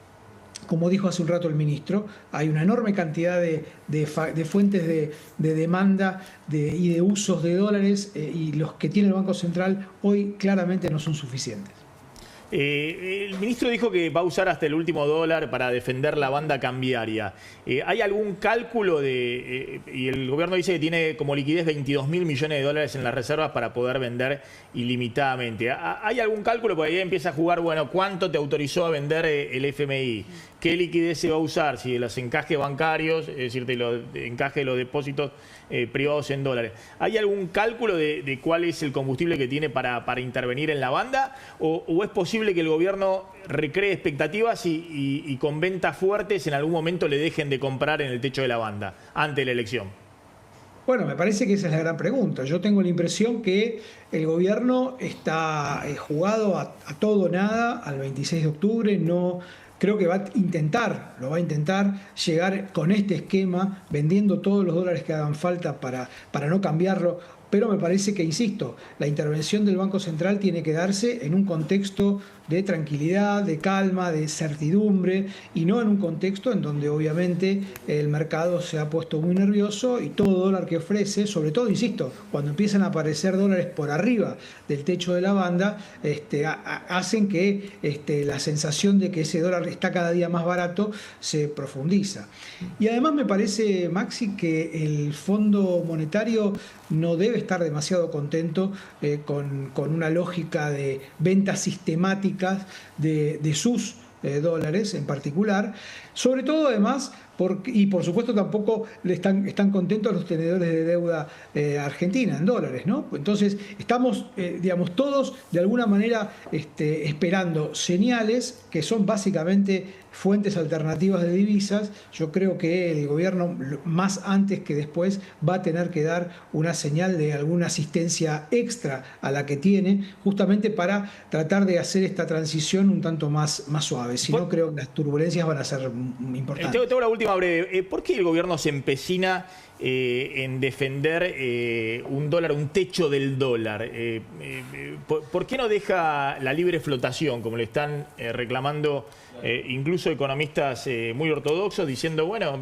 Como dijo hace un rato el ministro, hay una enorme cantidad de fuentes de demanda y de usos de dólares y los que tiene el Banco Central hoy claramente no son suficientes. El ministro dijo que va a usar hasta el último dólar para defender la banda cambiaria. ¿Hay algún cálculo y el gobierno dice que tiene como liquidez 22.000 millones de dólares en las reservas para poder vender ilimitadamente? ¿Hay algún cálculo? Porque ahí empieza a jugar, bueno, ¿cuánto te autorizó a vender el FMI? ¿Qué liquidez se va a usar? Si de los encajes bancarios, es decir, de los encajes de los depósitos privados en dólares. ¿Hay algún cálculo de cuál es el combustible que tiene para intervenir en la banda? ¿O es posible que el gobierno recree expectativas y con ventas fuertes en algún momento le dejen de comprar en el techo de la banda ante la elección? Bueno, me parece que esa es la gran pregunta. Yo tengo la impresión que el gobierno está jugado a todo o nada al 26 de octubre, no... Creo que lo va a intentar llegar con este esquema, vendiendo todos los dólares que hagan falta para no cambiarlo. Pero me parece que, insisto, la intervención del Banco Central tiene que darse en un contexto de tranquilidad, de calma, de certidumbre, y no en un contexto en donde obviamente el mercado se ha puesto muy nervioso y todo dólar que ofrece, sobre todo, insisto, cuando empiezan a aparecer dólares por arriba del techo de la banda, hacen que la sensación de que ese dólar está cada día más barato se profundiza. Y además me parece, Maxi, que el Fondo Monetario no debe estar demasiado contento con una lógica de ventas sistemáticas de sus dólares en particular, sobre todo además, y por supuesto tampoco están contentos los tenedores de deuda argentina en dólares, ¿no? Entonces estamos, digamos, todos de alguna manera esperando señales que son básicamente fuentes alternativas de divisas. Yo creo que el gobierno, más antes que después, va a tener que dar una señal de alguna asistencia extra a la que tiene, justamente para tratar de hacer esta transición un tanto más suave. Si no, creo que las turbulencias van a ser importantes. Tengo la última breve. ¿Por qué el gobierno se empecina en defender un dólar, un techo del dólar? ¿Por qué no deja la libre flotación, como le están reclamando incluso economistas muy ortodoxos, diciendo, bueno,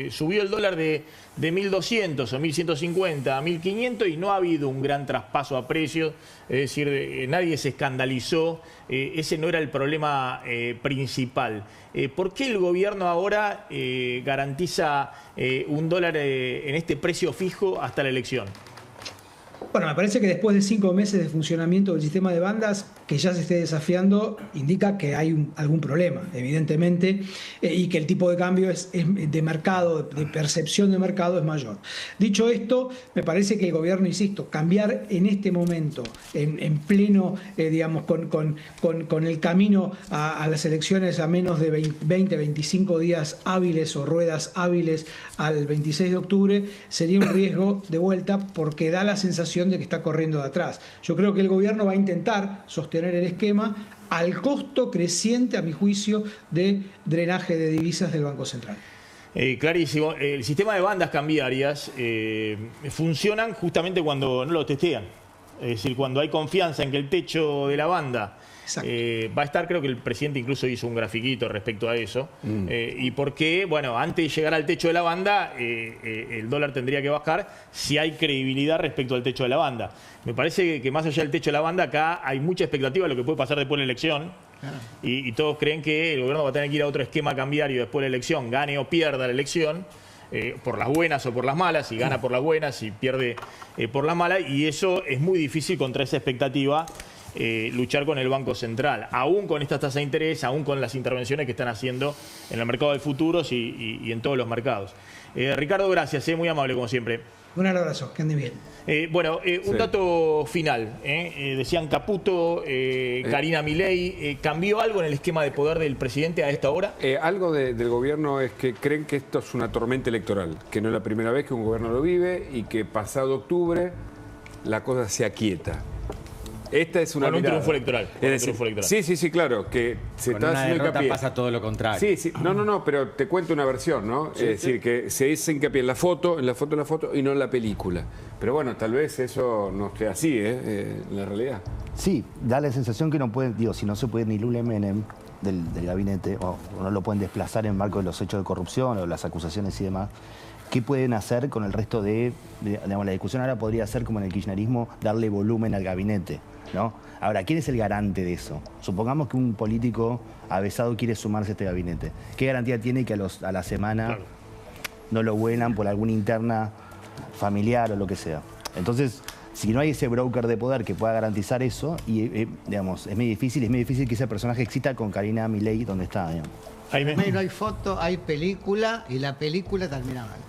subió el dólar de 1.200 o 1.150 a 1.500 y no ha habido un gran traspaso a precios? Es decir, nadie se escandalizó, ese no era el problema principal. ¿Por qué el gobierno ahora garantiza un dólar en este precio fijo hasta la elección? Bueno, me parece que después de 5 meses de funcionamiento del sistema de bandas, que ya se esté desafiando, indica que hay algún problema, evidentemente, y que el tipo de cambio de mercado, de percepción de mercado, es mayor. Dicho esto, me parece que el gobierno, insisto, cambiar en este momento, en pleno, digamos, con el camino a las elecciones a menos de 20, 25 días hábiles o ruedas hábiles al 26 de octubre, sería un riesgo de vuelta, porque da la sensación de que está corriendo de atrás. Yo creo que el gobierno va a intentar sostener el esquema al costo creciente, a mi juicio, de drenaje de divisas del Banco Central. Clarísimo. El sistema de bandas cambiarias funcionan justamente cuando no lo testean. Es decir, cuando hay confianza en que el techo de la banda va a estar, creo que el presidente incluso hizo un grafiquito respecto a eso. Y porque, bueno, antes de llegar al techo de la banda, el dólar tendría que bajar si hay credibilidad respecto al techo de la banda. Me parece que más allá del techo de la banda, acá hay mucha expectativa de lo que puede pasar después de la elección. Claro. Y todos creen que el gobierno va a tener que ir a otro esquema cambiario después de la elección, gane o pierda la elección. Por las buenas o por las malas, si gana por las buenas, si pierde por las malas, y eso es muy difícil contra esa expectativa luchar con el Banco Central, aún con estas tasas de interés, aún con las intervenciones que están haciendo en el mercado de futuros y en todos los mercados. Ricardo, gracias, muy amable como siempre. Un abrazo, que ande bien. Un dato final. Decían Caputo, Karina Milei. ¿Cambió algo en el esquema de poder del presidente a esta hora? Algo del gobierno es que creen que esto es una tormenta electoral, que no es la primera vez que un gobierno lo vive y que pasado octubre la cosa se aquieta. Esta es una con un mirada. Triunfo electoral. Sí, claro, que se con está una haciendo derrota hincapié. Pasa todo lo contrario. Sí, no, pero te cuento una versión, ¿no? Es decir, que se dice hincapié en la foto y no en la película. Pero bueno, tal vez eso no esté así, en la realidad. Sí, da la sensación que no pueden, si no se puede ni Lula Menem del gabinete, o no lo pueden desplazar en marco de los hechos de corrupción o las acusaciones y demás. ¿Qué pueden hacer con el resto digamos, la discusión ahora podría ser como en el kirchnerismo, darle volumen al gabinete, ¿no? Ahora, ¿quién es el garante de eso? Supongamos que un político avesado quiere sumarse a este gabinete. ¿Qué garantía tiene que a la semana no lo vuelan por alguna interna familiar o lo que sea? Entonces, si no hay ese broker de poder que pueda garantizar eso, digamos, es muy difícil que ese personaje exista con Karina Milei donde está, digamos. Pero hay foto, hay película y la película termina mal.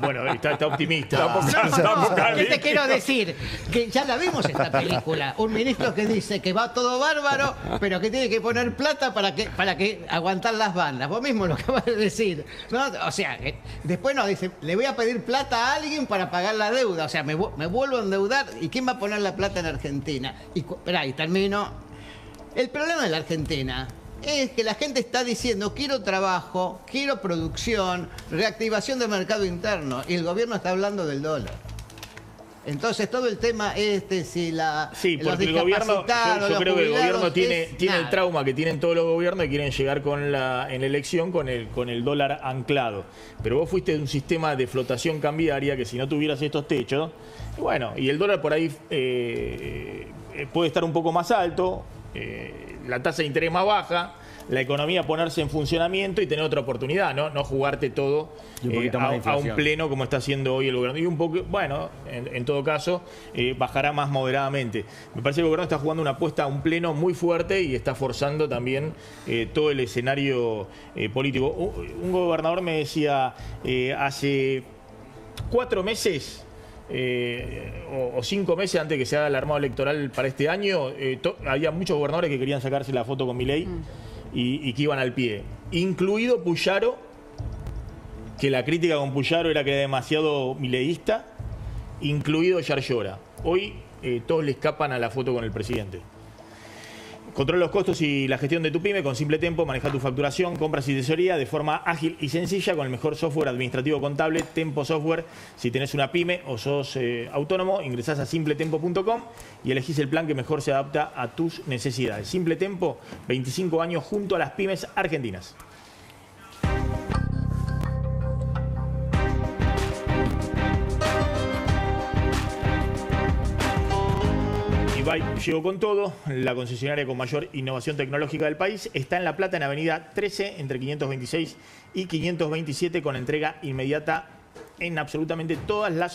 Bueno, está optimista. ¿Qué te quiero decir? Que ya la vimos esta película. Un ministro que dice que va todo bárbaro, pero que tiene que poner plata para que aguantar las bandas. Vos mismo lo acabas de decir, ¿no? O sea, después nos dice, le voy a pedir plata a alguien para pagar la deuda. O sea, me vuelvo a endeudar. ¿Y quién va a poner la plata en Argentina? Y termino. El problema de la Argentina es que la gente está diciendo quiero trabajo, quiero producción, reactivación del mercado interno, y el gobierno está hablando del dólar. Entonces todo el tema Sí, porque el gobierno, yo creo que el gobierno tiene el trauma que tienen todos los gobiernos y quieren llegar en la elección con el dólar anclado. Pero vos fuiste de un sistema de flotación cambiaria que si no tuvieras estos techos, bueno, y el dólar por ahí puede estar un poco más alto, la tasa de interés más baja, la economía ponerse en funcionamiento y tener otra oportunidad, no jugarte todo a un pleno como está haciendo hoy el gobierno. Y un poco, bueno, en todo caso, bajará más moderadamente. Me parece que el gobierno está jugando una apuesta a un pleno muy fuerte y está forzando también todo el escenario político. Un gobernador me decía hace 4 meses... o 5 meses antes que se haga el armado electoral para este año, había muchos gobernadores que querían sacarse la foto con Milei y que iban al pie, incluido Puyaro, que la crítica con Puyaro era que era demasiado mileísta, incluido Yarlora. Hoy todos le escapan a la foto con el presidente. Controla los costos y la gestión de tu pyme con Simple Tempo. Maneja tu facturación, compras y tesorería de forma ágil y sencilla con el mejor software administrativo contable, Tempo Software. Si tenés una pyme o sos autónomo, ingresás a simpletempo.com y elegís el plan que mejor se adapta a tus necesidades. Simple Tempo, 25 años junto a las pymes argentinas. Llegó con todo, la concesionaria con mayor innovación tecnológica del país. Está en La Plata, en Avenida 13, entre 526 y 527, con entrega inmediata en absolutamente todas las